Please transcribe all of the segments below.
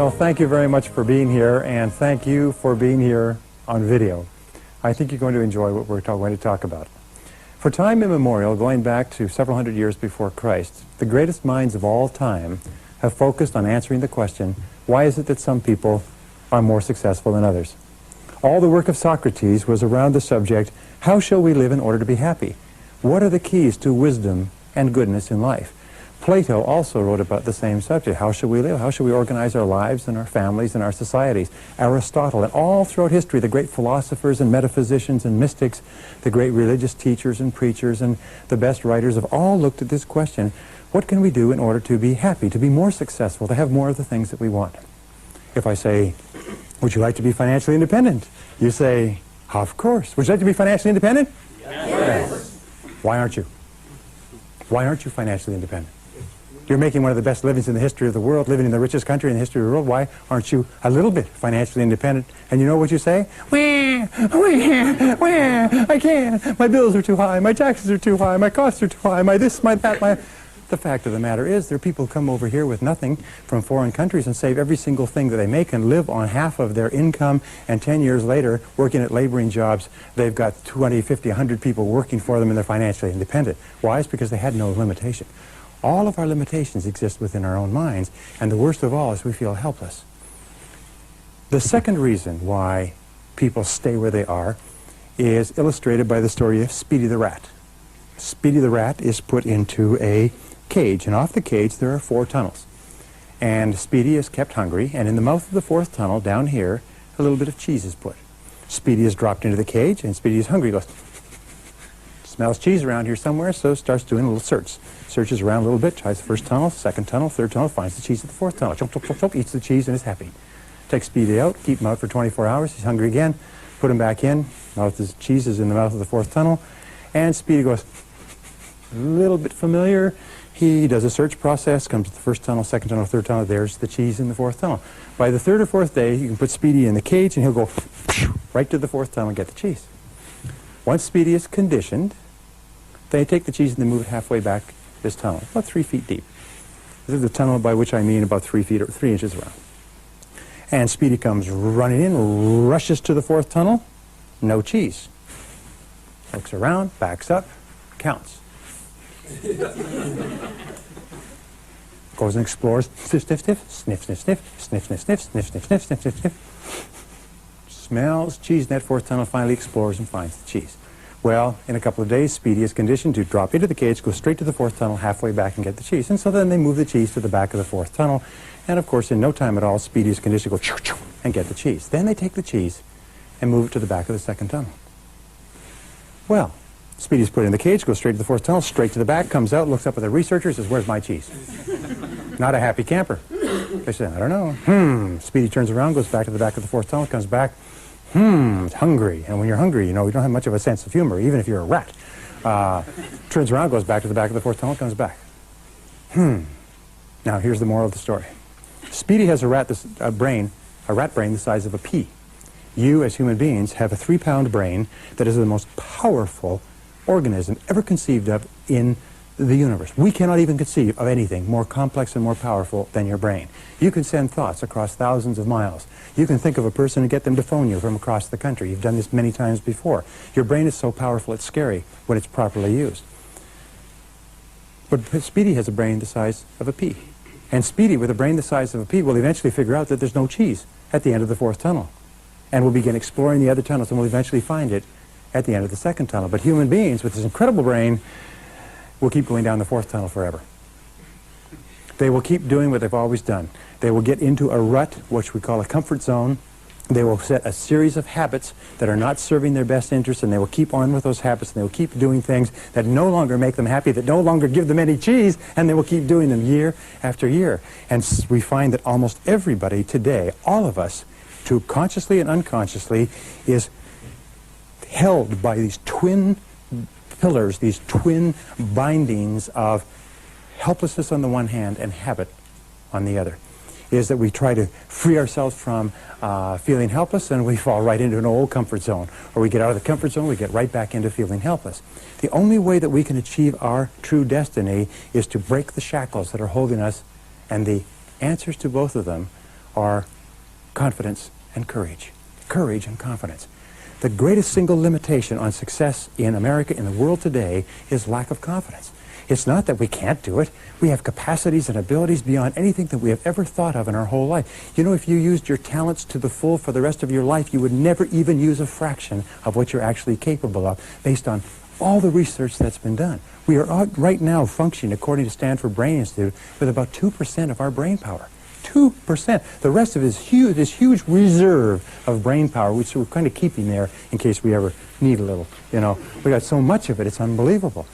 Well, thank you very much for being here, and thank you for being here on video. I think you're going to enjoy what we're going to talk about. For time immemorial, going back to several hundred years before Christ, the greatest minds of all time have focused on answering the question, why is it that some people are more successful than others? All the work of Socrates was around the subject, how shall we live in order to be happy? What are the keys to wisdom and goodness in life? Plato also wrote about the same subject. How shall we live? How shall we organize our lives and our families and our societies? Aristotle, and all throughout history, the great philosophers and metaphysicians and mystics, the great religious teachers and preachers and the best writers have all looked at this question, what can we do in order to be happy, to be more successful, to have more of the things that we want? If I say, would you like to be financially independent? You say, of course. Would you like to be financially independent? Yes. Why aren't you? Why aren't you financially independent? You're making one of the best livings in the history of the world, living in the richest country in the history of the world. Why aren't you a little bit financially independent? And you know what you say? Where, I can't. My bills are too high. My taxes are too high. My costs are too high. My this, my that, my... The fact of the matter is there are people who come over here with nothing from foreign countries and save every single thing that they make and live on half of their income, and 10 years later, working at laboring jobs, they've got 20, 50, 100 people working for them and they're financially independent. Why? It's because they had no limitation. All of our limitations exist within our own minds, and the worst of all is we feel helpless. The second reason why people stay where they are is illustrated by the story of Speedy the Rat. Speedy the Rat is put into a cage, and off the cage there are 4 tunnels. And Speedy is kept hungry, and in the mouth of the 4th tunnel, down here, a little bit of cheese is put. Speedy is dropped into the cage, and Speedy is hungry. He goes, smells cheese around here somewhere, so starts doing a little search. Searches around a little bit, tries the 1st tunnel, 2nd tunnel, 3rd tunnel, finds the cheese at the 4th tunnel. Chomp, chomp, chomp, chomp, eats the cheese and is happy. Takes Speedy out, keep him out for 24 hours, he's hungry again, put him back in, cheese is in the mouth of the 4th tunnel, and Speedy goes, a little bit familiar. He does a search process, comes to the 1st tunnel, 2nd tunnel, 3rd tunnel, there's the cheese in the 4th tunnel. By the 3rd or 4th day, you can put Speedy in the cage and he'll go right to the 4th tunnel and get the cheese. Once Speedy is conditioned, they take the cheese and they move it halfway back this tunnel, about 3 feet deep. This is the tunnel by which I mean about 3 feet or 3 inches around. And Speedy comes running in, rushes to the 4th tunnel, no cheese. Looks around, backs up, counts. Goes and explores, sniff, sniff, sniff, sniff, sniff, sniff, sniff, sniff, sniff, sniff, sniff, sniff, sniff, sniff, sniff. Smells cheese in that 4th tunnel, finally explores and finds the cheese. Well, in a couple of days, Speedy is conditioned to drop into the cage, go straight to the 4th tunnel, halfway back and get the cheese. And so then they move the cheese to the back of the 4th tunnel. And of course, in no time at all, Speedy is conditioned to go choo choo and get the cheese. Then they take the cheese and move it to the back of the 2nd tunnel. Well, Speedy's put in the cage, goes straight to the 4th tunnel, straight to the back, comes out, looks up at the researchers, says, where's my cheese? Not a happy camper. They say, I don't know. Speedy turns around, goes back to the back of the 4th tunnel, comes back. It's hungry. And when you're hungry, you know, you don't have much of a sense of humor, even if you're a rat. Turns around, goes back to the back of the 4th tunnel, comes back. Now, here's the moral of the story. Speedy has a rat brain the size of a pea. You, as human beings, have a 3-pound brain that is the most powerful organism ever conceived of in the universe. We cannot even conceive of anything more complex and more powerful than your brain. You can send thoughts across thousands of miles. You can think of a person and get them to phone you from across the country. You've done this many times before. Your brain is so powerful it's scary when it's properly used. But Speedy has a brain the size of a pea. And Speedy, with a brain the size of a pea, will eventually figure out that there's no cheese at the end of the 4th tunnel. And will begin exploring the other tunnels and will eventually find it at the end of the 2nd tunnel. But human beings with this incredible brain will keep going down the 4th tunnel forever. They will keep doing what they've always done. They will get into a rut, which we call a comfort zone. They will set a series of habits that are not serving their best interests, and they will keep on with those habits, and they will keep doing things that no longer make them happy, that no longer give them any cheese, and they will keep doing them year after year. And we find that almost everybody today, all of us, to consciously and unconsciously, is held by these twin pillars, these twin bindings of helplessness on the one hand and habit on the other. Is that we try to free ourselves from feeling helpless, and we fall right into an old comfort zone. Or we get out of the comfort zone, we get right back into feeling helpless. The only way that we can achieve our true destiny is to break the shackles that are holding us, and the answers to both of them are confidence and courage. Courage and confidence. The greatest single limitation on success in America, in the world today, is lack of confidence. It's not that we can't do it. We have capacities and abilities beyond anything that we have ever thought of in our whole life. You know, if you used your talents to the full for the rest of your life, you would never even use a fraction of what you're actually capable of, based on all the research that's been done. We are right now functioning, according to Stanford Brain Institute, with about 2% of our brain power. 2%. The rest of it is huge, this huge reserve of brain power, which we're kind of keeping there in case we ever need a little. You know, we got so much of it, it's unbelievable.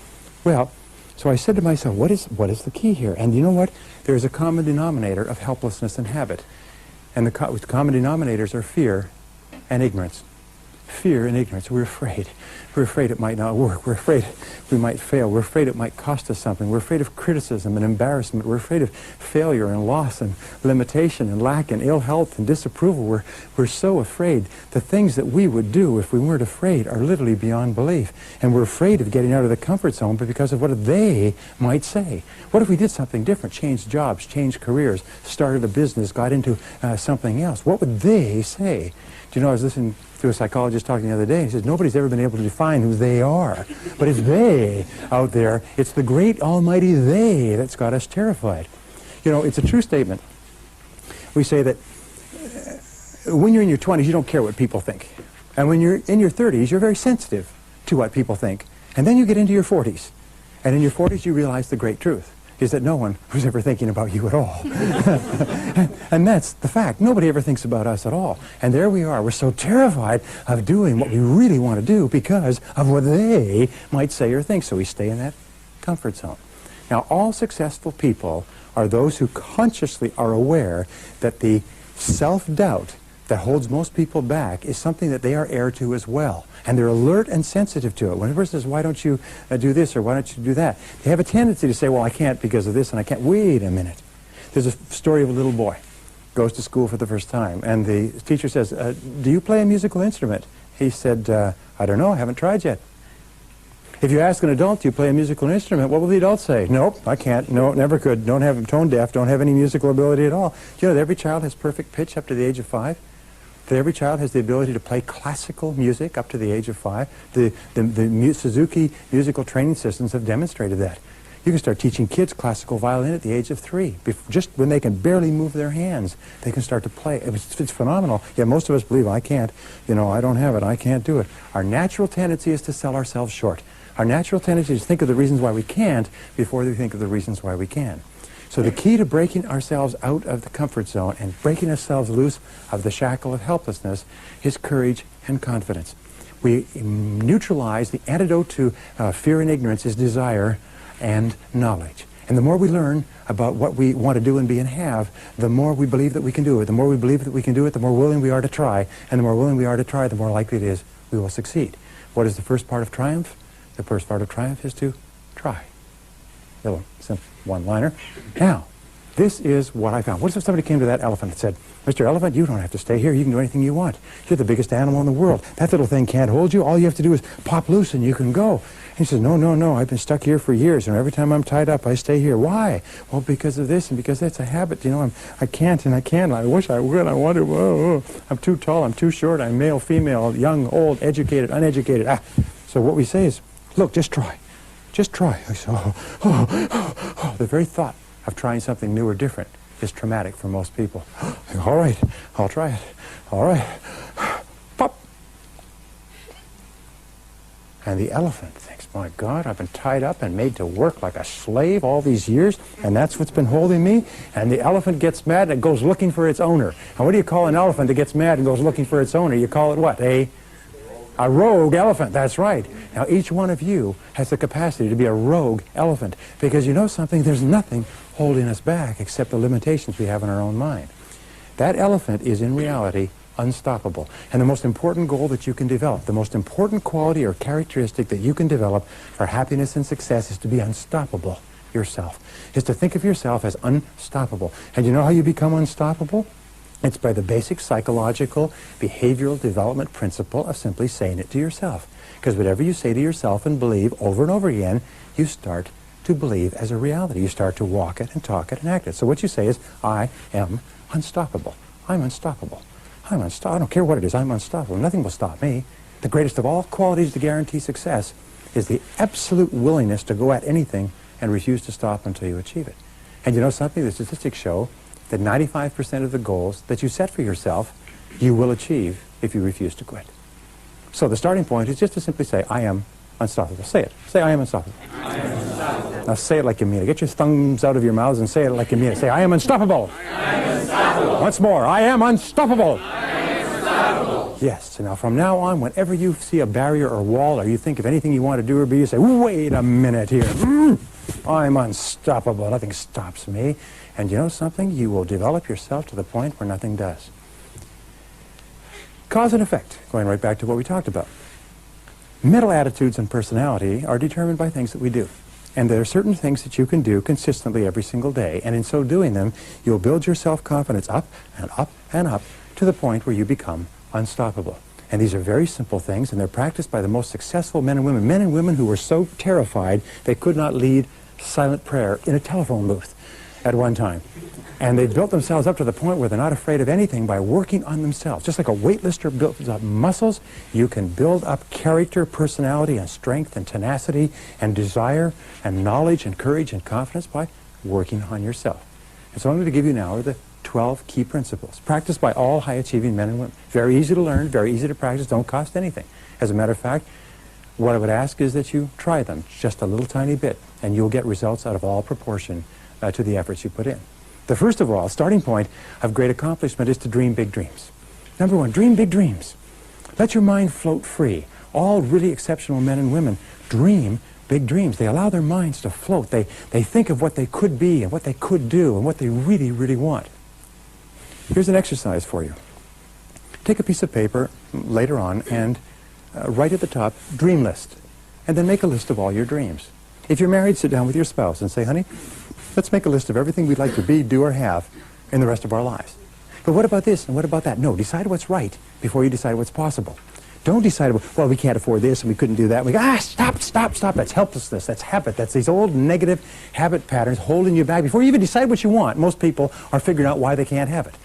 Well, so I said to myself, what is the key here? And you know what? There's a common denominator of helplessness and habit. And the common denominators are fear and ignorance. Fear and ignorance. We're afraid. We're afraid it might not work. We're afraid we might fail. We're afraid it might cost us something. We're afraid of criticism and embarrassment. We're afraid of failure and loss and limitation and lack and ill health and disapproval. We're so afraid. The things that we would do if we weren't afraid are literally beyond belief. And we're afraid of getting out of the comfort zone because of what they might say. What if we did something different, changed jobs, changed careers, started a business, got into something else? What would they say? Do you know, I was listening to a psychologist talking the other day. He says, nobody's ever been able to define who they are. But it's they out there. It's the great almighty they that's got us terrified. You know, it's a true statement. We say that when you're in your 20s, you don't care what people think. And when you're in your 30s, you're very sensitive to what people think. And then you get into your 40s. And in your 40s, you realize the great truth is that no one was ever thinking about you at all. And that's the fact. Nobody ever thinks about us at all. And there we are. We're so terrified of doing what we really want to do because of what they might say or think. So we stay in that comfort zone. Now, all successful people are those who consciously are aware that the self-doubt that holds most people back is something that they are heir to as well. And they're alert and sensitive to it. When a person says, why don't you do this or why don't you do that? They have a tendency to say, well, I can't because of this and I can't. Wait a minute. There's a story of a little boy. Goes to school for the first time. And the teacher says, do you play a musical instrument? He said, I don't know. I haven't tried yet. If you ask an adult, do you play a musical instrument? What will the adult say? Nope, I can't. No, never could. Don't have tone deaf. Don't have any musical ability at all. Do you know that every child has perfect pitch up to the age of 5? That every child has the ability to play classical music up to the age of 5. The Suzuki musical training systems have demonstrated that. You can start teaching kids classical violin at the age of 3. Just when they can barely move their hands, they can start to play. It's phenomenal. Yeah, most of us believe, I can't. You know, I don't have it. I can't do it. Our natural tendency is to sell ourselves short. Our natural tendency is to think of the reasons why we can't before we think of the reasons why we can. So the key to breaking ourselves out of the comfort zone and breaking ourselves loose of the shackle of helplessness is courage and confidence. We neutralize the antidote to fear and ignorance is desire and knowledge. And the more we learn about what we want to do and be and have, the more we believe that we can do it. The more we believe that we can do it, the more willing we are to try. And the more willing we are to try, the more likely it is we will succeed. What is the first part of triumph? The first part of triumph is to try. Little simple one-liner. Now, this is what I found. What if somebody came to that elephant and said, Mr. Elephant, you don't have to stay here. You can do anything you want. You're the biggest animal in the world. That little thing can't hold you. All you have to do is pop loose and you can go. And he says, no, no, no. I've been stuck here for years, and every time I'm tied up, I stay here. Why? Well, because of this and because that's a habit. You know, I can't and I can't. I wish I would. I want to. Whoa. I'm too tall. I'm too short. I'm male, female, young, old, educated, uneducated. So what we say is, look, just try. Just try. I say, The very thought of trying something new or different is traumatic for most people. All right, I'll try it. All right. Pop. And the elephant thinks, my God, I've been tied up and made to work like a slave all these years, and that's what's been holding me. And the elephant gets mad and it goes looking for its owner. And what do you call an elephant that gets mad and goes looking for its owner? You call it what? A rogue elephant, that's right. Now, each one of you has the capacity to be a rogue elephant because you know something, there's nothing holding us back except the limitations we have in our own mind. That elephant is, in reality, unstoppable. And the most important goal that you can develop, the most important quality or characteristic that you can develop for happiness and success is to be unstoppable yourself, is to think of yourself as unstoppable. And you know how you become unstoppable? It's by the basic psychological, behavioral development principle of simply saying it to yourself. Because whatever you say to yourself and believe over and over again, you start to believe as a reality. You start to walk it and talk it and act it. So what you say is, I am unstoppable. I'm unstoppable. I don't care what it is, I'm unstoppable. Nothing will stop me. The greatest of all qualities to guarantee success is the absolute willingness to go at anything and refuse to stop until you achieve it. And you know something? The statistics show that 95% of the goals that you set for yourself, you will achieve if you refuse to quit. So the starting point is just to simply say, I am unstoppable. Say it. Say, I am unstoppable. I am unstoppable. Now say it like you mean it. Get your thumbs out of your mouths and say it like you mean it. Say, I am unstoppable. I am unstoppable. Once more, I am unstoppable. I am unstoppable. Yes. So now from now on, whenever you see a barrier or wall, or you think of anything you want to do or be, you say, wait a minute here. I'm unstoppable. Nothing stops me. And you know something? You will develop yourself to the point where nothing does. Cause and effect, going right back to what we talked about. Mental attitudes and personality are determined by things that we do. And there are certain things that you can do consistently every single day. And in so doing them, you'll build your self-confidence up and up and up to the point where you become unstoppable. And these are very simple things, and they're practiced by the most successful men and women who were so terrified they could not lead silent prayer in a telephone booth at one time. And they built themselves up to the point where they're not afraid of anything by working on themselves. Just like a weightlifter builds up muscles, you can build up character, personality, and strength, and tenacity, and desire, and knowledge, and courage, and confidence by working on yourself. And so I'm going to give you now the 12 key principles, practiced by all high-achieving men and women. Very easy to learn, very easy to practice, don't cost anything. As a matter of fact, what I would ask is that you try them just a little tiny bit, and you'll get results out of all proportion to the efforts you put in. The first of all, starting point of great accomplishment is to dream big dreams. Number one, dream big dreams. Let your mind float free. All really exceptional men and women dream big dreams. They allow their minds to float. They think of what they could be and what they could do and what they really, really want. Here's an exercise for you. Take a piece of paper later on and write at the top, dream list. And then make a list of all your dreams. If you're married, sit down with your spouse and say, honey, let's make a list of everything we'd like to be, do, or have in the rest of our lives. But what about this and what about that? No, decide what's right before you decide what's possible. Don't decide, well, we can't afford this and we couldn't do that. We go, stop. That's helplessness. That's habit. That's these old negative habit patterns holding you back. Before you even decide what you want, most people are figuring out why they can't have it.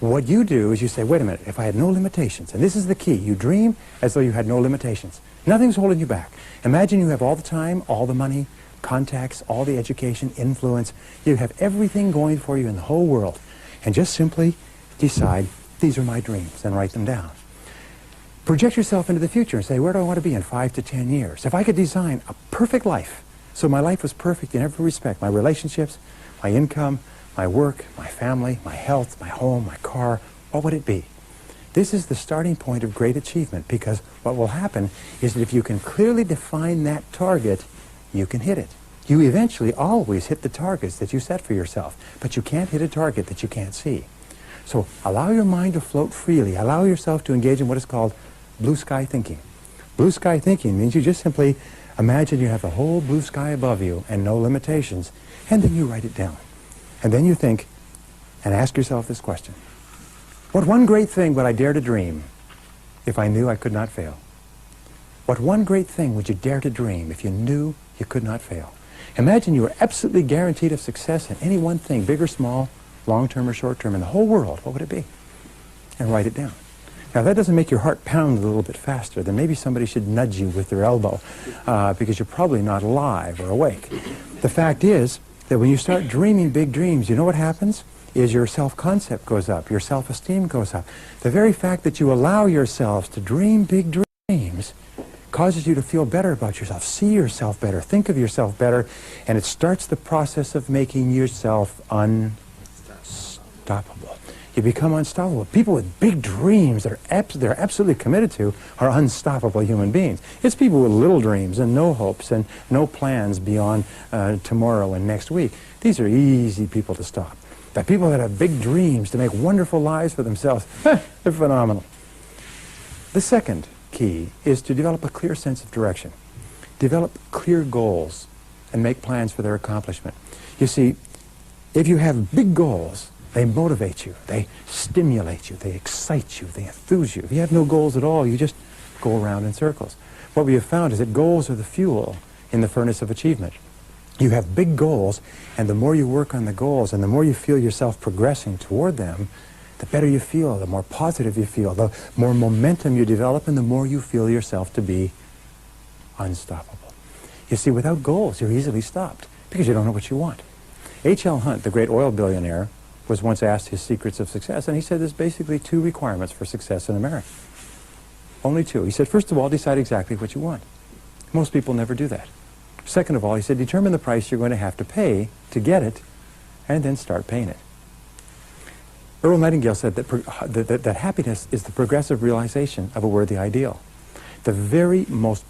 What you do is you say, wait a minute, if I had no limitations, and this is the key, you dream as though you had no limitations. Nothing's holding you back. Imagine you have all the time, all the money, contacts, all the education, influence. You have everything going for you in the whole world. And just simply decide, these are my dreams, and write them down. Project yourself into the future and say, where do I want to be in 5 to 10 years? If I could design a perfect life, so my life was perfect in every respect, my relationships, my income, my work, my family, my health, my home, my car, what would it be? This is the starting point of great achievement, because what will happen is that if you can clearly define that target, you can hit it. You eventually always hit the targets that you set for yourself, but you can't hit a target that you can't see. So allow your mind to float freely. Allow yourself to engage in what is called blue sky thinking. Blue sky thinking means you just simply imagine you have the whole blue sky above you and no limitations, and then you write it down. And then you think and ask yourself this question. What one great thing would I dare to dream if I knew I could not fail? What one great thing would you dare to dream if you knew you could not fail? Imagine you were absolutely guaranteed of success in any one thing, big or small, long-term or short-term, in the whole world. What would it be? And write it down. Now, if that doesn't make your heart pound a little bit faster, then maybe somebody should nudge you with their elbow because you're probably not alive or awake. The fact is that when you start dreaming big dreams, you know what happens? Is your self-concept goes up, your self-esteem goes up. The very fact that you allow yourselves to dream big dreams causes you to feel better about yourself, see yourself better, think of yourself better, and it starts the process of making yourself unstoppable. You become unstoppable. People with big dreams that they're absolutely committed to are unstoppable human beings. It's people with little dreams and no hopes and no plans beyond tomorrow and next week. These are easy people to stop. But people that have big dreams to make wonderful lives for themselves, they're phenomenal. The second key is to develop a clear sense of direction. Develop clear goals and make plans for their accomplishment. You see, if you have big goals, they motivate you, they stimulate you, they excite you, they enthuse you. If you have no goals at all, you just go around in circles. What we have found is that goals are the fuel in the furnace of achievement. You have big goals, and the more you work on the goals and the more you feel yourself progressing toward them, the better you feel, the more positive you feel, the more momentum you develop, and the more you feel yourself to be unstoppable. You see, without goals, you're easily stopped because you don't know what you want. H.L. Hunt, the great oil billionaire, was once asked his secrets of success, and he said there's basically 2 requirements for success in America. Only 2. He said, first of all, decide exactly what you want. Most people never do that. Second of all, he said, determine the price you're going to have to pay to get it, and then start paying it. Earl Nightingale said that happiness is the progressive realization of a worthy ideal. The very most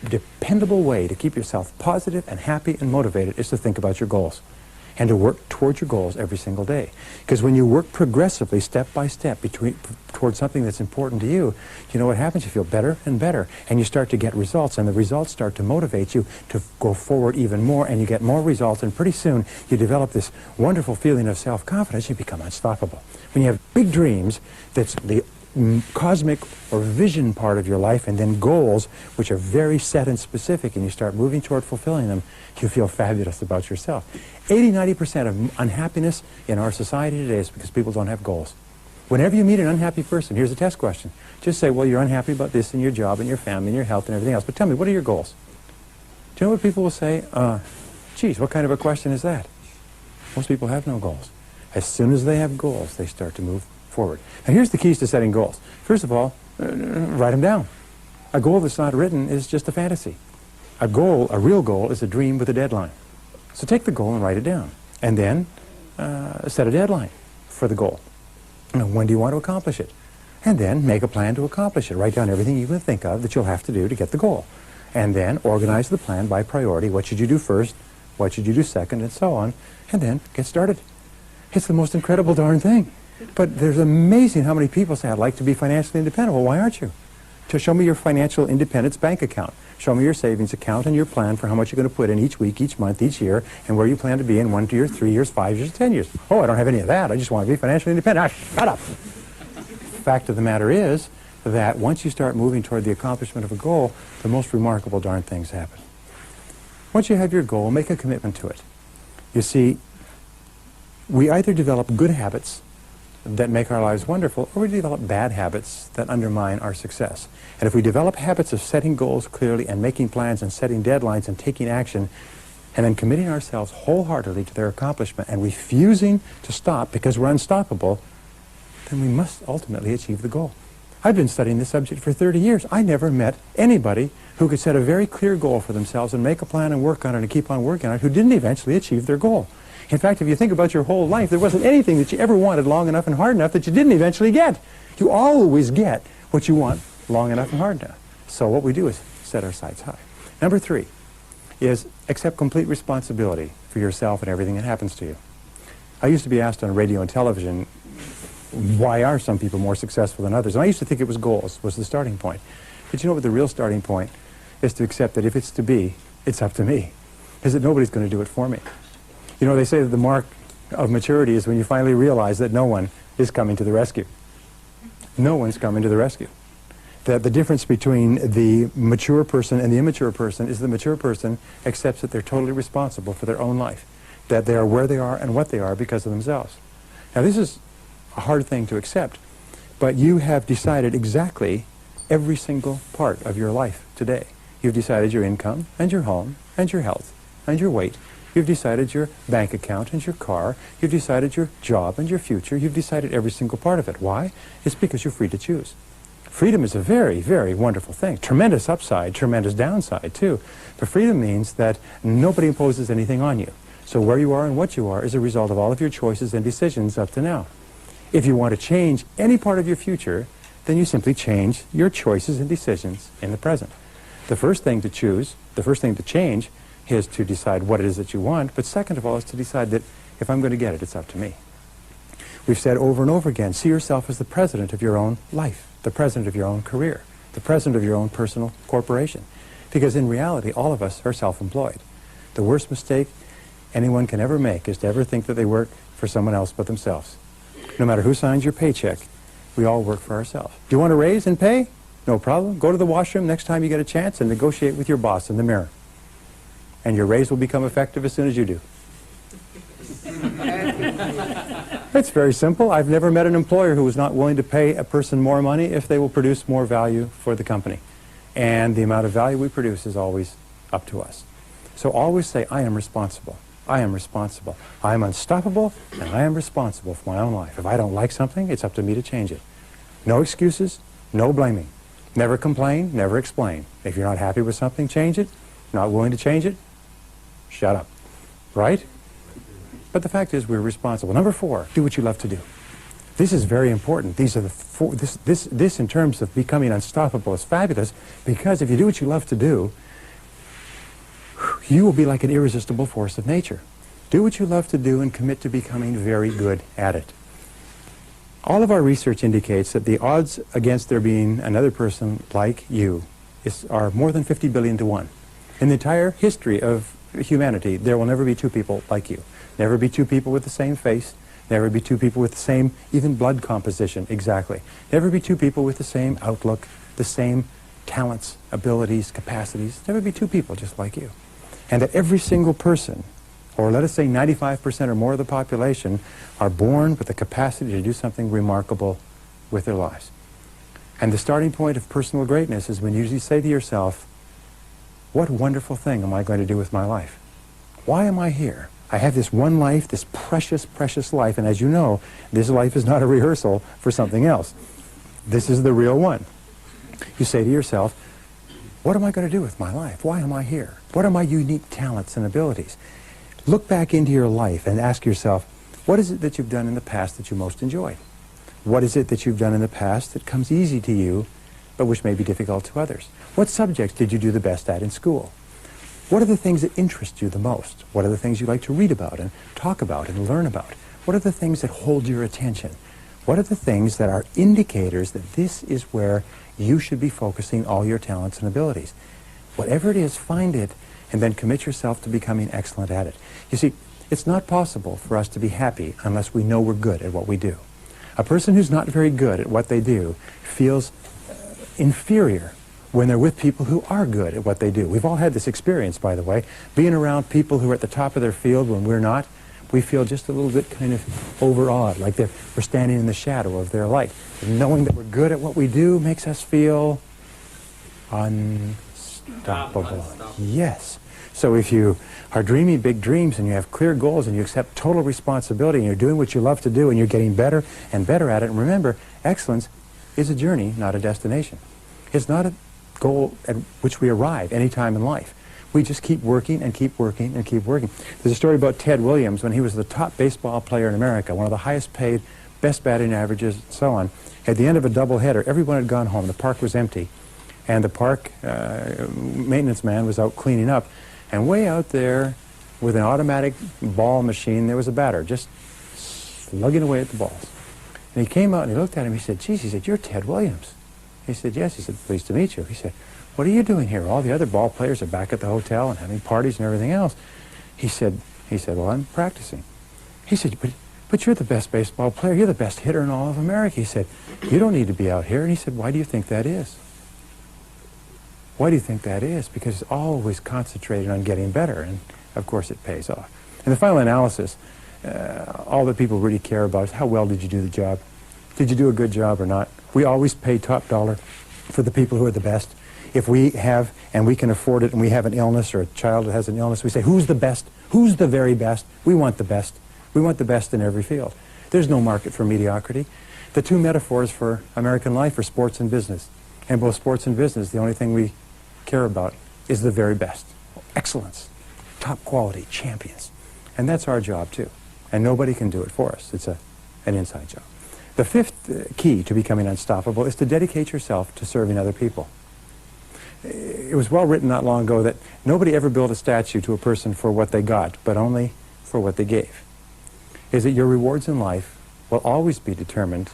dependable way to keep yourself positive and happy and motivated is to think about your goals and to work towards your goals every single day. Because when you work progressively, step by step, towards something that's important to you, you know what happens? You feel better and better, and you start to get results, and the results start to motivate you to go forward even more, and you get more results, and pretty soon you develop this wonderful feeling of self-confidence. You become unstoppable. When you have big dreams, that's the cosmic or vision part of your life, and then goals which are very set and specific, and you start moving toward fulfilling them, you feel fabulous about yourself. 80–90% of unhappiness in our society today is because people don't have goals. Whenever you meet an unhappy person, here's a test question. Just say, well, you're unhappy about this and your job and your family and your health and everything else, but tell me, what are your goals? Do you know what people will say? Geez, what kind of a question is that? Most people have no goals. As soon as they have goals, they start to move forward. And here's the keys to setting goals. First of all, write them down. A goal that's not written is just a fantasy. A real goal, is a dream with a deadline. So take the goal and write it down. And then set a deadline for the goal. When do you want to accomplish it? And then make a plan to accomplish it. Write down everything you can think of that you'll have to do to get the goal. And then organize the plan by priority. What should you do first? What should you do second? And so on. And then get started. It's the most incredible darn thing. But there's amazing how many people say, I'd like to be financially independent. Well, why aren't you? To show me your financial independence bank account. Show me your savings account and your plan for how much you're going to put in each week, each month, each year, and where you plan to be in 1 year, 3 years, 5 years, 10 years. Oh, I don't have any of that. I just want to be financially independent. Shut up. Fact of the matter is that once you start moving toward the accomplishment of a goal, the most remarkable darn things happen. Once you have your goal, make a commitment to it. You see, we either develop good habits that make our lives wonderful, or we develop bad habits that undermine our success. And if we develop habits of setting goals clearly and making plans and setting deadlines and taking action and then committing ourselves wholeheartedly to their accomplishment and refusing to stop because we're unstoppable, then we must ultimately achieve the goal. I've been studying this subject for 30 years. I never met anybody who could set a very clear goal for themselves and make a plan and work on it and keep on working on it who didn't eventually achieve their goal. In fact, if you think about your whole life, there wasn't anything that you ever wanted long enough and hard enough that you didn't eventually get. You always get what you want long enough and hard enough. So what we do is set our sights high. Number 3 is accept complete responsibility for yourself and everything that happens to you. I used to be asked on radio and television, why are some people more successful than others? And I used to think it was goals, was the starting point. But you know what the real starting point is? To accept that if it's to be, it's up to me. Is that nobody's going to do it for me. You know, they say that the mark of maturity is when you finally realize that no one is coming to the rescue. No one's coming to the rescue. That the difference between the mature person and the immature person is the mature person accepts that they're totally responsible for their own life. That they are where they are and what they are because of themselves. Now, this is a hard thing to accept, but you have decided exactly every single part of your life today. You've decided your income and your home and your health and your weight. You've decided your bank account and your car. You've decided your job and your future. You've decided every single part of it. Why? It's because you're free to choose. Freedom is a very, very wonderful thing. Tremendous upside, tremendous downside, too. But freedom means that nobody imposes anything on you. So where you are and what you are is a result of all of your choices and decisions up to now. If you want to change any part of your future, then you simply change your choices and decisions in the present. The first thing to choose, the first thing to change, is to decide what it is that you want, but second of all is to decide that if I'm going to get it, it's up to me. We've said over and over again, see yourself as the president of your own life, the president of your own career, the president of your own personal corporation. Because in reality, all of us are self-employed. The worst mistake anyone can ever make is to ever think that they work for someone else but themselves. No matter who signs your paycheck, we all work for ourselves. Do you want a raise in pay? No problem. Go to the washroom next time you get a chance and negotiate with your boss in the mirror. And your raise will become effective as soon as you do. It's very simple. I've never met an employer who was not willing to pay a person more money if they will produce more value for the company. And the amount of value we produce is always up to us. So always say, I am responsible. I am responsible. I am unstoppable, and I am responsible for my own life. If I don't like something, it's up to me to change it. No excuses, no blaming. Never complain, never explain. If you're not happy with something, change it. Not willing to change it, shut up. Right? But the fact is, we're responsible. Number 4, do what you love to do. This is very important. These are the 4, this in terms of becoming unstoppable is fabulous, because if you do what you love to do, you will be like an irresistible force of nature. Do what you love to do and commit to becoming very good at it. All of our research indicates that the odds against there being another person like you are more than 50 billion to 1. In the entire history of humanity, there will never be 2 people like you. Never be 2 people with the same face. Never be 2 people with the same, even blood composition, exactly. Never be 2 people with the same outlook, the same talents, abilities, capacities. Never be 2 people just like you. And that every single person, or let us say 95% or more of the population, are born with the capacity to do something remarkable with their lives. And the starting point of personal greatness is when you usually say to yourself, what wonderful thing am I going to do with my life? Why am I here? I have this one life, this precious, precious life, and as you know, this life is not a rehearsal for something else. This is the real one. You say to yourself, what am I going to do with my life? Why am I here? What are my unique talents and abilities? Look back into your life and ask yourself, what is it that you've done in the past that you most enjoyed? What is it that you've done in the past that comes easy to you, but which may be difficult to others? What subjects did you do the best at in school? What are the things that interest you the most? What are the things you like to read about and talk about and learn about? What are the things that hold your attention? What are the things that are indicators that this is where you should be focusing all your talents and abilities? Whatever it is, find it, and then commit yourself to becoming excellent at it. You see, it's not possible for us to be happy unless we know we're good at what we do. A person who's not very good at what they do feels inferior when they're with people who are good at what they do. We've all had this experience, by the way. Being around people who are at the top of their field when we're not, we feel just a little bit kind of overawed, like we're standing in the shadow of their light. And knowing that we're good at what we do makes us feel unstoppable. Yes. So if you are dreaming big dreams and you have clear goals and you accept total responsibility and you're doing what you love to do and you're getting better and better at it, and remember, excellence is a journey, not a destination. It's not a goal at which we arrive any time in life. We just keep working and keep working and keep working. There's a story about Ted Williams when he was the top baseball player in America, one of the highest paid, best batting averages, and so on. At the end of a doubleheader, everyone had gone home. The park was empty. And the park maintenance man was out cleaning up. And way out there, with an automatic ball machine, there was a batter just slugging away at the balls. And he came out and he looked at him. He said, geez, he said, you're Ted Williams. He said, yes. He said, pleased to meet you. He said, what are you doing here? All the other ball players are back at the hotel and having parties and everything else. He said, well, I'm practicing. He said, but you're the best baseball player. You're the best hitter in all of America. He said, you don't need to be out here. And he said, why do you think that is? Why do you think that is? Because it's always concentrated on getting better, and of course it pays off. In the final analysis, all that people really care about is how well did you do the job? Did you do a good job or not? We always pay top dollar for the people who are the best. If we have, and we can afford it, and we have an illness or a child that has an illness, we say, who's the best? Who's the very best? We want the best. We want the best in every field. There's no market for mediocrity. The 2 metaphors for American life are sports and business. And both sports and business, the only thing we care about is the very best. Excellence, top quality, champions. And that's our job too. And nobody can do it for us. It's an inside job. The 5th key to becoming unstoppable is to dedicate yourself to serving other people. It was well written not long ago that nobody ever built a statue to a person for what they got, but only for what they gave. Is that your rewards in life will always be determined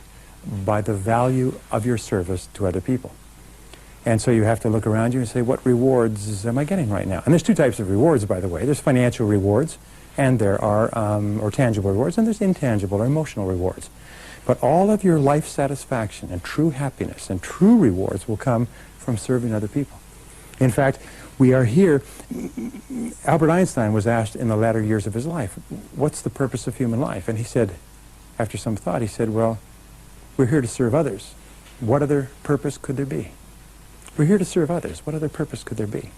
by the value of your service to other people. And so you have to look around you and say, what rewards am I getting right now? And there's 2 types of rewards, by the way. There's financial rewards, and there are, or tangible rewards, and there's intangible or emotional rewards. But all of your life satisfaction and true happiness and true rewards will come from serving other people. In fact, we are here. Albert Einstein was asked in the latter years of his life, what's the purpose of human life? And he said, after some thought, he said, well, we're here to serve others. What other purpose could there be? We're here to serve others. What other purpose could there be?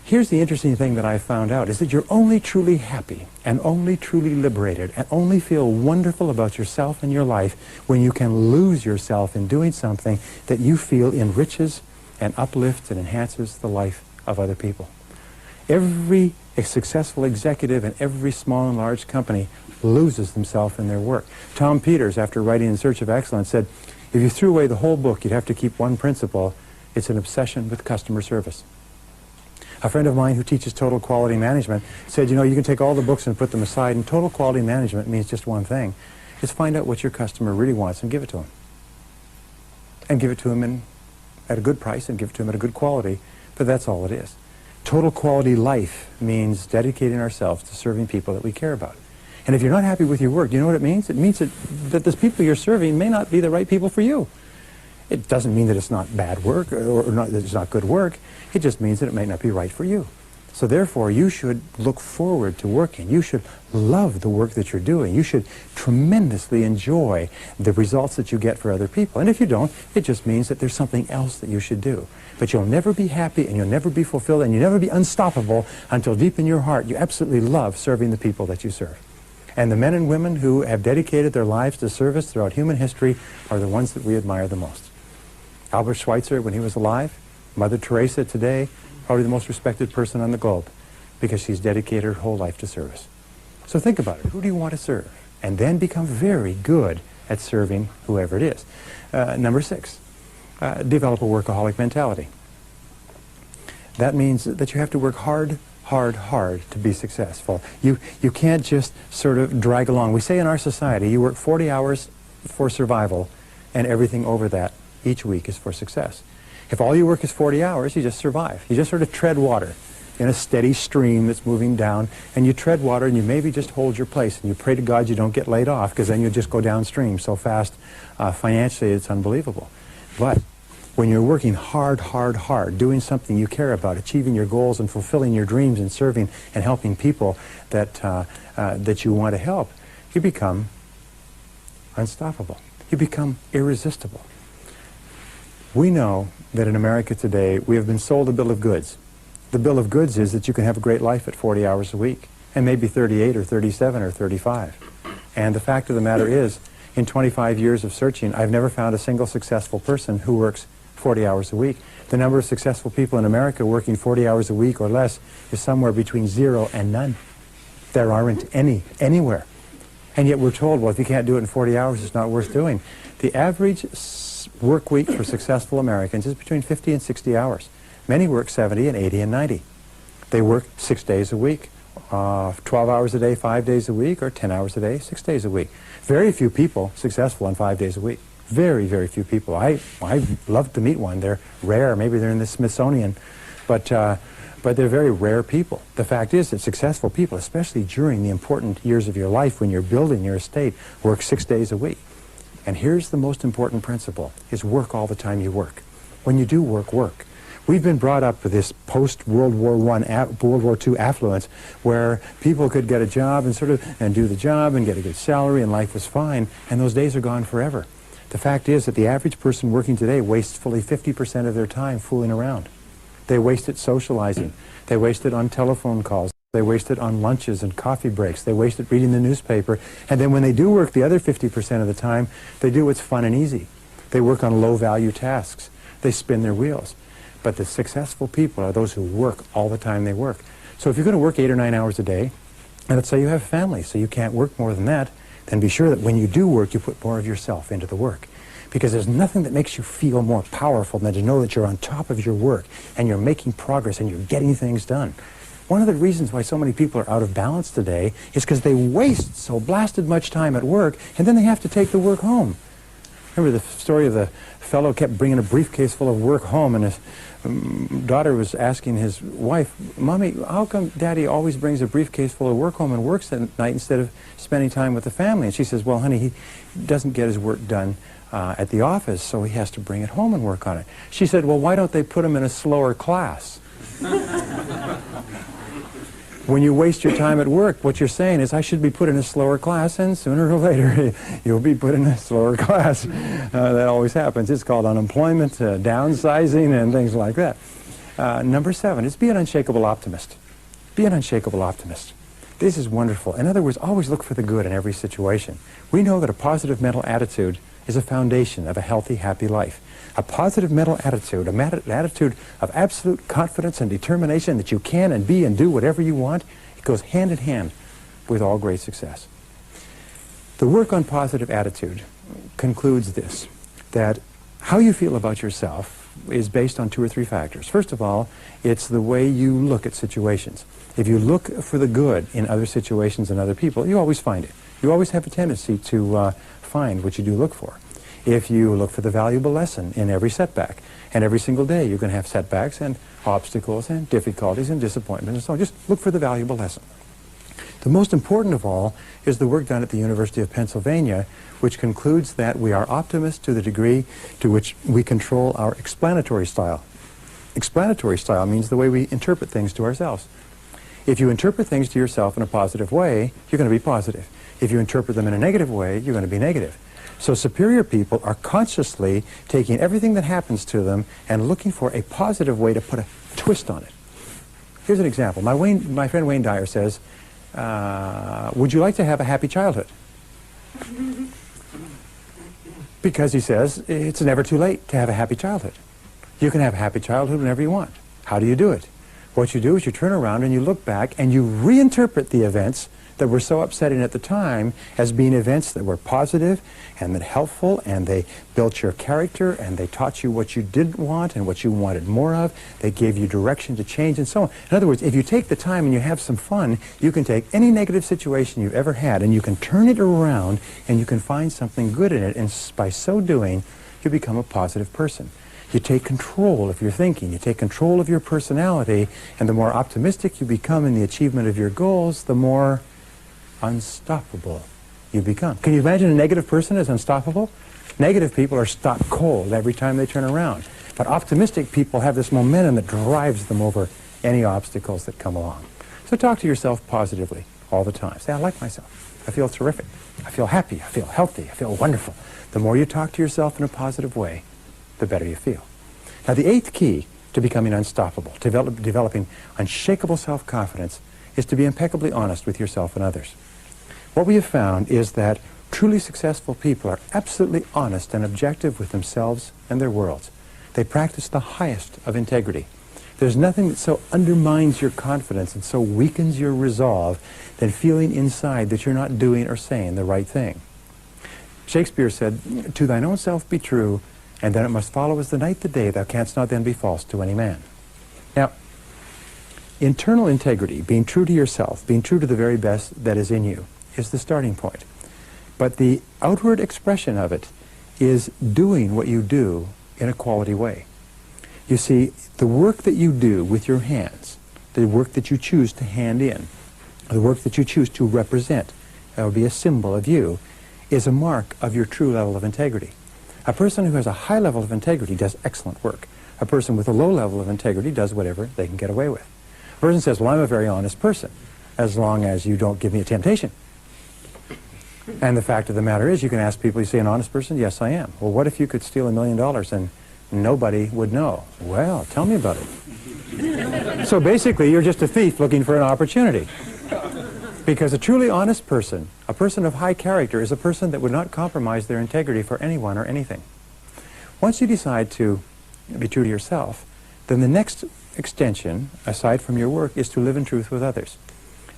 Here's the interesting thing that I found out, is that you're only truly happy and only truly liberated and only feel wonderful about yourself and your life when you can lose yourself in doing something that you feel enriches and uplifts and enhances the life of other people. Every successful executive in every small and large company loses themselves in their work. Tom Peters, after writing In Search of Excellence, said, if you threw away the whole book, you'd have to keep one principle. It's an obsession with customer service. A friend of mine who teaches total quality management said, you know, you can take all the books and put them aside, and total quality management means just one thing. Is find out what your customer really wants and give it to him. And give it to him at a good price and give it to him at a good quality, but that's all it is. Total quality life means dedicating ourselves to serving people that we care about. And if you're not happy with your work, do you know what it means? It means that the people you're serving may not be the right people for you. It doesn't mean that it's not bad work or that it's not good work. It just means that it may not be right for you. So therefore, you should look forward to working. You should love the work that you're doing. You should tremendously enjoy the results that you get for other people. And if you don't, it just means that there's something else that you should do. But you'll never be happy and you'll never be fulfilled and you'll never be unstoppable until deep in your heart you absolutely love serving the people that you serve. And the men and women who have dedicated their lives to service throughout human history are the ones that we admire the most. Albert Schweitzer, when he was alive, Mother Teresa today, probably the most respected person on the globe because she's dedicated her whole life to service. So think about it. Who do you want to serve? And then become very good at serving whoever it is. Number 6, develop a workaholic mentality. That means that you have to work hard to be successful. You can't just sort of drag along. We say in our society, you work 40 hours for survival and everything over that each week is for success. If all your work is 40 hours, you just survive. You just sort of tread water in a steady stream that's moving down, and you tread water and you maybe just hold your place and you pray to God you don't get laid off because then you'll just go downstream so fast financially it's unbelievable. But when you're working hard, doing something you care about, achieving your goals and fulfilling your dreams and serving and helping people that you want to help, you become unstoppable. You become irresistible. We know that in America today we have been sold a bill of goods. The bill of goods is that you can have a great life at 40 hours a week and maybe 38 or 37 or 35. And the fact of the matter is, in 25 years of searching, I've never found a single successful person who works 40 hours a week. The number of successful people in America working 40 hours a week or less is somewhere between 0 and none. There aren't any anywhere. And yet we're told, well, if you can't do it in 40 hours, it's not worth doing. The average work week for successful Americans is between 50 and 60 hours. Many work 70 and 80 and 90. They work 6 days a week, 12 hours a day, 5 days a week, or 10 hours a day, 6 days a week. Very few people successful on 5 days a week. Very, very few people. I'd love to meet one. They're rare. Maybe they're in the Smithsonian, but they're very rare people. The fact is that successful people, especially during the important years of your life when you're building your estate, work 6 days a week. And here's the most important principle, is work all the time you work. When you do work, work. We've been brought up with this post-World War World War II affluence where people could get a job and do the job and get a good salary and life was fine, and those days are gone forever. The fact is that the average person working today wastes fully 50% of their time fooling around. They waste it socializing. They waste it on telephone calls. They waste it on lunches and coffee breaks. They waste it reading the newspaper. And then when they do work the other 50% of the time, they do what's fun and easy. They work on low-value tasks. They spin their wheels. But the successful people are those who work all the time they work. So if you're going to work 8 or 9 hours a day, and let's say you have a family, so you can't work more than that, then be sure that when you do work, you put more of yourself into the work. Because there's nothing that makes you feel more powerful than to know that you're on top of your work and you're making progress and you're getting things done. One of the reasons why so many people are out of balance today is because they waste so blasted much time at work and then they have to take the work home. Remember the story of the fellow kept bringing a briefcase full of work home, and his daughter was asking his wife, "Mommy, how come Daddy always brings a briefcase full of work home and works at night instead of spending time with the family?" And she says, "Well, honey, he doesn't get his work done at the office, so he has to bring it home and work on it." She said, "Well, why don't they put him in a slower class?" When you waste your time at work, what you're saying is, I should be put in a slower class, and sooner or later you'll be put in a slower class. That always happens. It's called unemployment, downsizing, and things like that. Number 7 is be an unshakable optimist. Be an unshakable optimist. This is wonderful. In other words, always look for the good in every situation. We know that a positive mental attitude is a foundation of a healthy, happy life. A positive mental attitude, an attitude of absolute confidence and determination that you can and be and do whatever you want, it goes hand in hand with all great success. The work on positive attitude concludes this, that how you feel about yourself is based on 2 or 3 factors. First of all, it's the way you look at situations. If you look for the good in other situations and other people, you always find it. You always have a tendency to find what you do look for. If you look for the valuable lesson in every setback, and every single day you're going to have setbacks and obstacles and difficulties and disappointments and so on, just look for the valuable lesson. The most important of all is the work done at the University of Pennsylvania, which concludes that we are optimists to the degree to which we control our explanatory style. Explanatory style means the way we interpret things to ourselves. If you interpret things to yourself in a positive way, you're going to be positive. If you interpret them in a negative way, you're going to be negative. So superior people are consciously taking everything that happens to them and looking for a positive way to put a twist on it. Here's an example. My friend Wayne Dyer says, would you like to have a happy childhood? Because he says, it's never too late to have a happy childhood. You can have a happy childhood whenever you want. How do you do it? What you do is you turn around and you look back and you reinterpret the events that were so upsetting at the time as being events that were positive and that helpful, and they built your character, and they taught you what you didn't want and what you wanted more of. They gave you direction to change and so on. In other words, if you take the time and you have some fun, you can take any negative situation you've ever had and you can turn it around and you can find something good in it, and by so doing, you become a positive person. You take control of your thinking, you take control of your personality, and the more optimistic you become in the achievement of your goals, the more unstoppable you become. Can you imagine a negative person as unstoppable? Negative people are stopped cold every time they turn around. But optimistic people have this momentum that drives them over any obstacles that come along. So talk to yourself positively all the time. Say, I like myself. I feel terrific. I feel happy. I feel healthy. I feel wonderful. The more you talk to yourself in a positive way, the better you feel. Now, the 8th key to becoming unstoppable, developing unshakable self-confidence, is to be impeccably honest with yourself and others. What we have found is that truly successful people are absolutely honest and objective with themselves and their worlds. They practice the highest of integrity. There's nothing that so undermines your confidence and so weakens your resolve than feeling inside that you're not doing or saying the right thing. Shakespeare said, "To thine own self be true, and then it must follow as the night the day, thou canst not then be false to any man." Now, internal integrity, being true to yourself, being true to the very best that is in you, is the starting point. But the outward expression of it is doing what you do in a quality way. You see, the work that you do with your hands, the work that you choose to hand in, the work that you choose to represent, that will be a symbol of you, is a mark of your true level of integrity. A person who has a high level of integrity does excellent work. A person with a low level of integrity does whatever they can get away with. A person says, well, I'm a very honest person, as long as you don't give me a temptation. And the fact of the matter is, you can ask people, you say, an honest person? Yes, I am. Well, what if you could steal $1 million and nobody would know? Well, tell me about it. So basically, you're just a thief looking for an opportunity. Because a truly honest person, a person of high character, is a person that would not compromise their integrity for anyone or anything. Once you decide to be true to yourself, then the next extension, aside from your work, is to live in truth with others.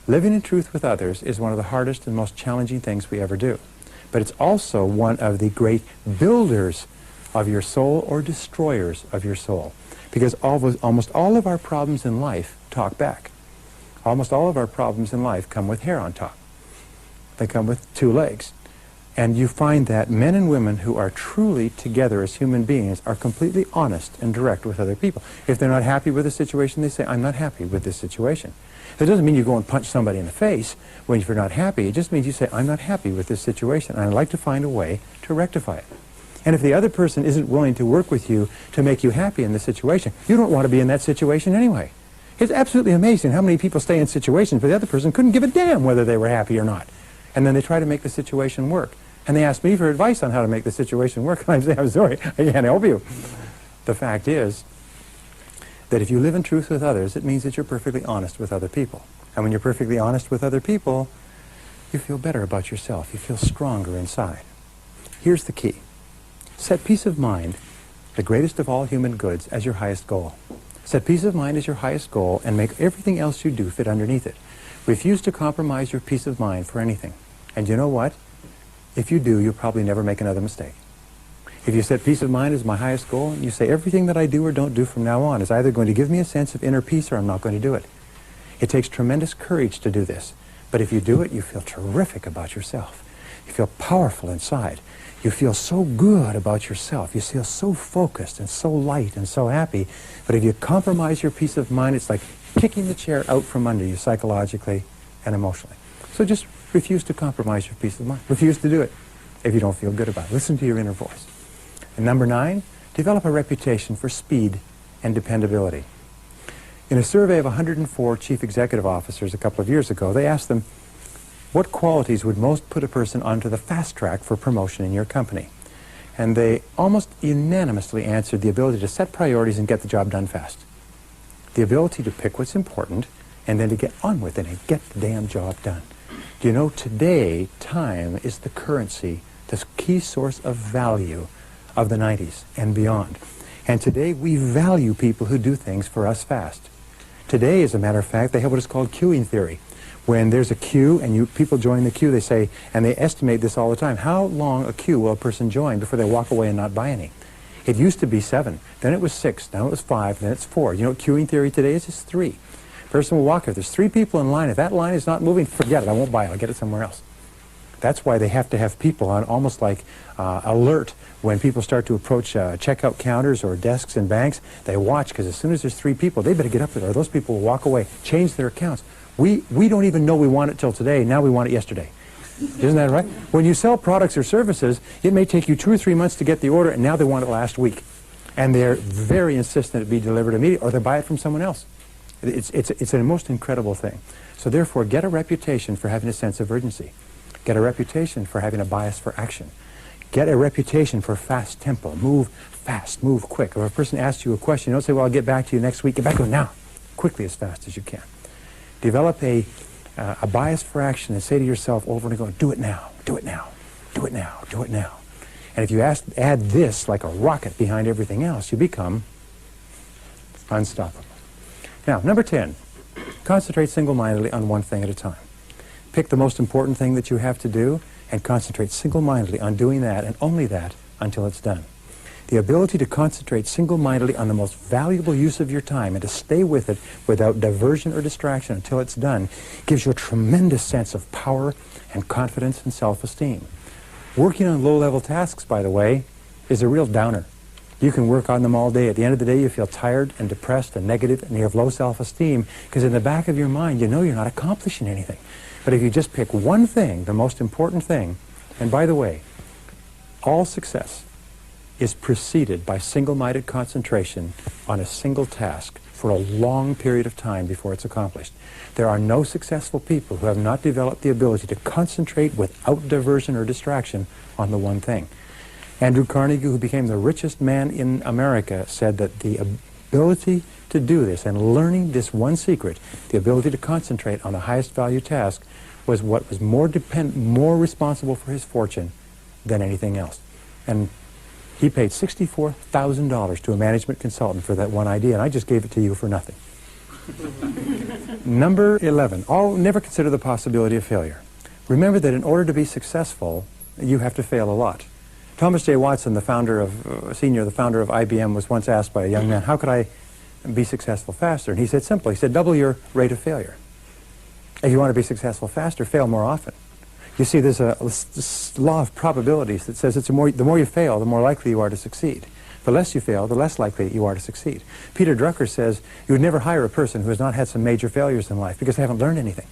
Living in truth with others is one of the hardest and most challenging things we ever do. But it's also one of the great builders of your soul or destroyers of your soul. Because almost all of our problems in life talk back. Almost all of our problems in life come with hair on top. They come with 2 legs. And you find that men and women who are truly together as human beings are completely honest and direct with other people. If they're not happy with a situation, they say, I'm not happy with this situation. That doesn't mean you go and punch somebody in the face when you're not happy. It just means you say, I'm not happy with this situation, and I'd like to find a way to rectify it. And if the other person isn't willing to work with you to make you happy in the situation, you don't want to be in that situation anyway. It's absolutely amazing how many people stay in situations where the other person couldn't give a damn whether they were happy or not. And then they try to make the situation work. And they ask me for advice on how to make the situation work. And I say, I'm sorry, I can't help you. The fact is that if you live in truth with others, it means that you're perfectly honest with other people. And when you're perfectly honest with other people, you feel better about yourself. You feel stronger inside. Here's the key. Set peace of mind, the greatest of all human goods, as your highest goal. Set peace of mind as your highest goal and make everything else you do fit underneath it. Refuse to compromise your peace of mind for anything. And you know what? If you do, you'll probably never make another mistake. If you set peace of mind as my highest goal, and you say everything that I do or don't do from now on is either going to give me a sense of inner peace or I'm not going to do it. It takes tremendous courage to do this. But if you do it, you feel terrific about yourself. You feel powerful inside. You feel so good about yourself. You feel so focused and so light and so happy. But if you compromise your peace of mind, it's like kicking the chair out from under you psychologically and emotionally. So just refuse to compromise your peace of mind. Refuse to do it if you don't feel good about it. Listen to your inner voice. And number 9, develop a reputation for speed and dependability. In a survey of 104 chief executive officers a couple of years ago, they asked them, what qualities would most put a person onto the fast track for promotion in your company? And they almost unanimously answered the ability to set priorities and get the job done fast. The ability to pick what's important and then to get on with it and get the damn job done. Do you know, today, time is the currency, the key source of value of the 90s and beyond. And today, we value people who do things for us fast. Today, as a matter of fact, they have what is called queuing theory. When there's a queue and people join the queue, they say, and they estimate this all the time, how long a queue will a person join before they walk away and not buy any? It used to be 7, then it was 6, now it was 5, then it's 4. You know what queuing theory today is? It's 3. Person will walk, if there's 3 people in line, if that line is not moving, forget it, I won't buy it, I'll get it somewhere else. That's why they have to have people on almost like alert when people start to approach checkout counters or desks in banks. They watch, because as soon as there's 3 people, they better get up there or those people will walk away, change their accounts. We don't even know we want it till today, now we want it yesterday. Isn't that right? When you sell products or services, it may take you 2 or 3 months to get the order, and now they want it last week. And they're very insistent it be delivered immediately, or they buy it from someone else. It's a most incredible thing. So therefore, get a reputation for having a sense of urgency. Get a reputation for having a bias for action. Get a reputation for fast tempo. Move fast, move quick. If a person asks you a question, don't say, well, I'll get back to you next week. Get back to it now, quickly, as fast as you can. Develop a bias for action and say to yourself over and over, do it now, do it now, do it now, do it now. And if you add this like a rocket behind everything else, you become unstoppable. Now, number 10, concentrate single-mindedly on one thing at a time. Pick the most important thing that you have to do and concentrate single-mindedly on doing that and only that until it's done. The ability to concentrate single-mindedly on the most valuable use of your time and to stay with it without diversion or distraction until it's done gives you a tremendous sense of power and confidence and self-esteem. Working on low-level tasks, by the way, is a real downer. You can work on them all day. At the end of the day, you feel tired and depressed and negative, and you have low self-esteem because in the back of your mind, you know you're not accomplishing anything. But if you just pick one thing, the most important thing, and by the way, all success is preceded by single-minded concentration on a single task for a long period of time before it's accomplished. There are no successful people who have not developed the ability to concentrate without diversion or distraction on the one thing. Andrew Carnegie, who became the richest man in America, said that the ability to do this and learning this one secret, the ability to concentrate on the highest value task, was what was more responsible for his fortune than anything else. And he paid $64,000 to a management consultant for that one idea, and I just gave it to you for nothing. Number 11, never consider the possibility of failure. Remember that in order to be successful, you have to fail a lot. Thomas J. Watson, the founder of IBM, was once asked by a young man, how could I be successful faster? And he said simply, he said, double your rate of failure. If you want to be successful faster, fail more often. You see, there's a law of probabilities that says the more you fail, the more likely you are to succeed. The less you fail, the less likely you are to succeed. Peter Drucker says you would never hire a person who has not had some major failures in life because they haven't learned anything.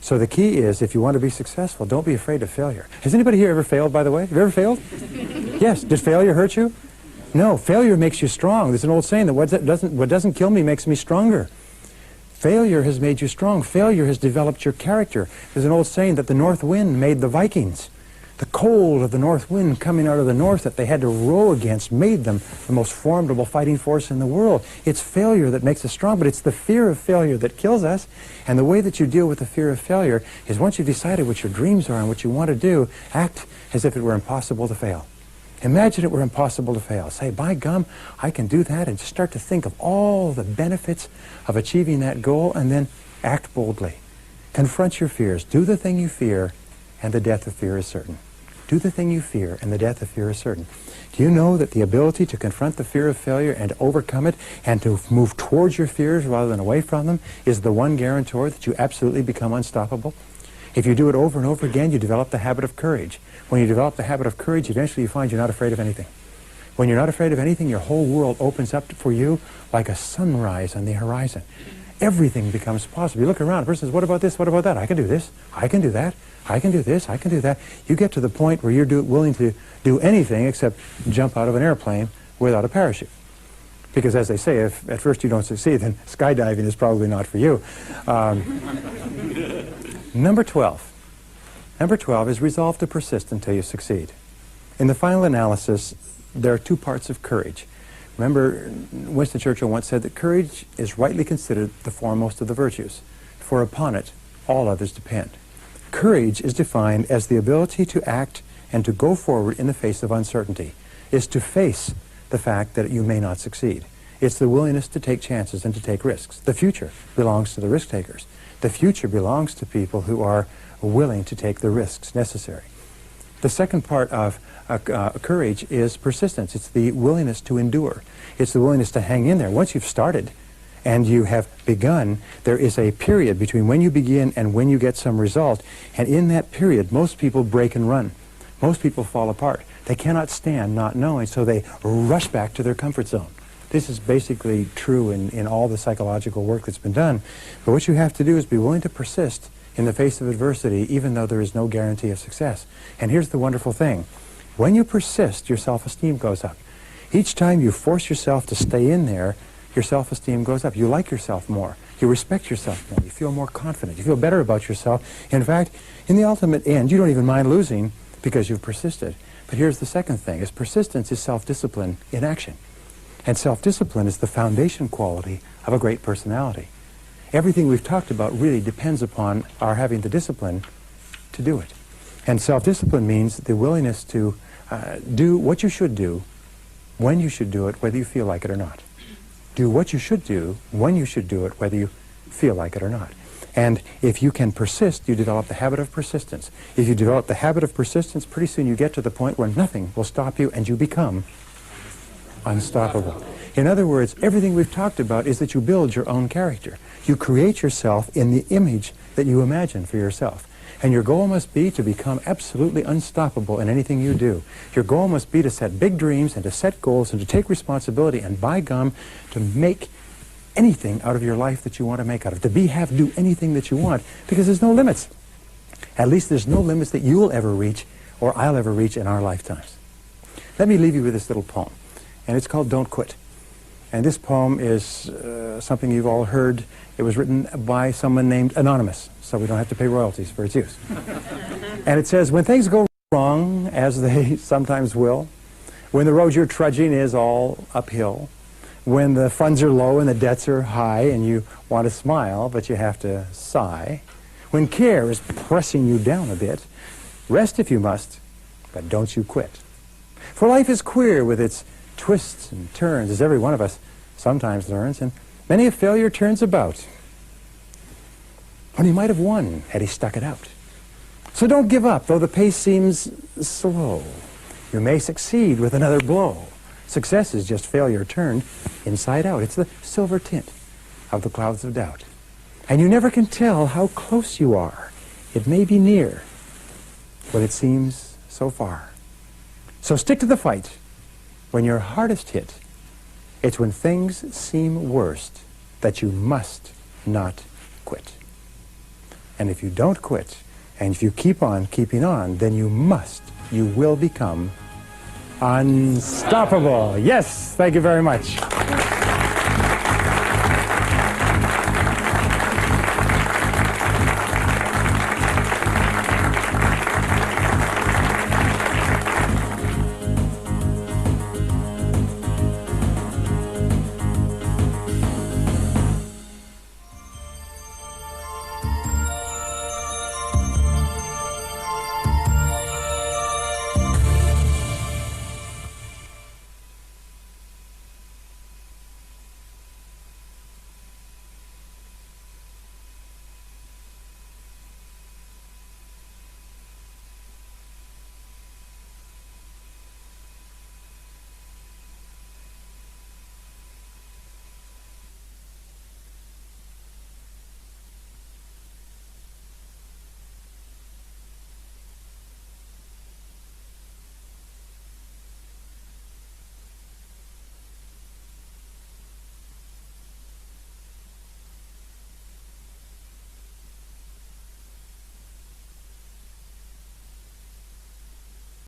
So the key is, if you want to be successful, don't be afraid of failure. Has anybody here ever failed, by the way? Have you ever failed? Yes. Did failure hurt you? No. Failure makes you strong. There's an old saying that what doesn't kill me makes me stronger. Failure has made you strong. Failure has developed your character. There's an old saying that the north wind made the Vikings. The cold of the north wind coming out of the north that they had to row against made them the most formidable fighting force in the world. It's failure that makes us strong, but it's the fear of failure that kills us. And the way that you deal with the fear of failure is once you've decided what your dreams are and what you want to do, act as if it were impossible to fail. Imagine it were impossible to fail. Say, by gum, I can do that, and just start to think of all the benefits of achieving that goal, and then act boldly. Confront your fears. Do the thing you fear, and the death of fear is certain. Do the thing you fear, and the death of fear is certain. Do you know that the ability to confront the fear of failure and to overcome it and to move towards your fears rather than away from them is the one guarantor that you absolutely become unstoppable? If you do it over and over again, you develop the habit of courage. When you develop the habit of courage, eventually you find you're not afraid of anything. When you're not afraid of anything, your whole world opens up for you like a sunrise on the horizon. Everything becomes possible. You look around, a person says, what about this, what about that? I can do this, I can do that, I can do this, I can do that. You get to the point where you're willing to do anything except jump out of an airplane without a parachute. Because as they say, if at first you don't succeed, then skydiving is probably not for you. Number 12. Number 12 is resolve to persist until you succeed. In the final analysis, there are two parts of courage. Remember, Winston Churchill once said that courage is rightly considered the foremost of the virtues, for upon it all others depend. Courage is defined as the ability to act and to go forward in the face of uncertainty, is to face the fact that you may not succeed. It's the willingness to take chances and to take risks. The future belongs to the risk takers. The future belongs to people who are willing to take the risks necessary. The second part of courage is persistence. It's the willingness to endure. It's the willingness to hang in there. Once you've started and you have begun, there is a period between when you begin and when you get some result. And in that period, most people break and run. Most people fall apart. They cannot stand not knowing, so they rush back to their comfort zone. This is basically true in all the psychological work that's been done. But what you have to do is be willing to persist in the face of adversity, even though there is no guarantee of success. And here's the wonderful thing. When you persist, your self-esteem goes up. Each time you force yourself to stay in there, your self-esteem goes up. You like yourself more. You respect yourself more. You feel more confident. You feel better about yourself. In fact, in the ultimate end, you don't even mind losing because you've persisted. But here's the second thing, is persistence is self-discipline in action. And self-discipline is the foundation quality of a great personality. Everything we've talked about really depends upon our having the discipline to do it. And self-discipline means the willingness to do what you should do, when you should do it, whether you feel like it or not. Do what you should do, when you should do it, whether you feel like it or not. And if you can persist, you develop the habit of persistence. If you develop the habit of persistence, pretty soon you get to the point where nothing will stop you and you become unstoppable. In other words, everything we've talked about is that you build your own character. You create yourself in the image that you imagine for yourself. And your goal must be to become absolutely unstoppable in anything you do. Your goal must be to set big dreams and to set goals and to take responsibility and, by gum, to make anything out of your life that you want to make out of it. To do anything that you want, because there's no limits. At least there's no limits that you'll ever reach or I'll ever reach in our lifetimes. Let me leave you with this little poem, and it's called Don't Quit. And this poem is something you've all heard. It was written by someone named Anonymous, so we don't have to pay royalties for its use. And it says, when things go wrong, as they sometimes will, when the road you're trudging is all uphill, when the funds are low and the debts are high and you want to smile but you have to sigh, when care is pressing you down a bit, rest if you must, but don't you quit. For life is queer with its twists and turns, as every one of us sometimes learns, and many a failure turns about when he might have won had he stuck it out. So don't give up, though the pace seems slow. You may succeed with another blow. Success is just failure turned inside out. It's the silver tint of the clouds of doubt. And you never can tell how close you are. It may be near, but it seems so far. So stick to the fight. When you're hardest hit, it's when things seem worst that you must not quit. And if you don't quit, and if you keep on keeping on, then you will become unstoppable. Yes, thank you very much.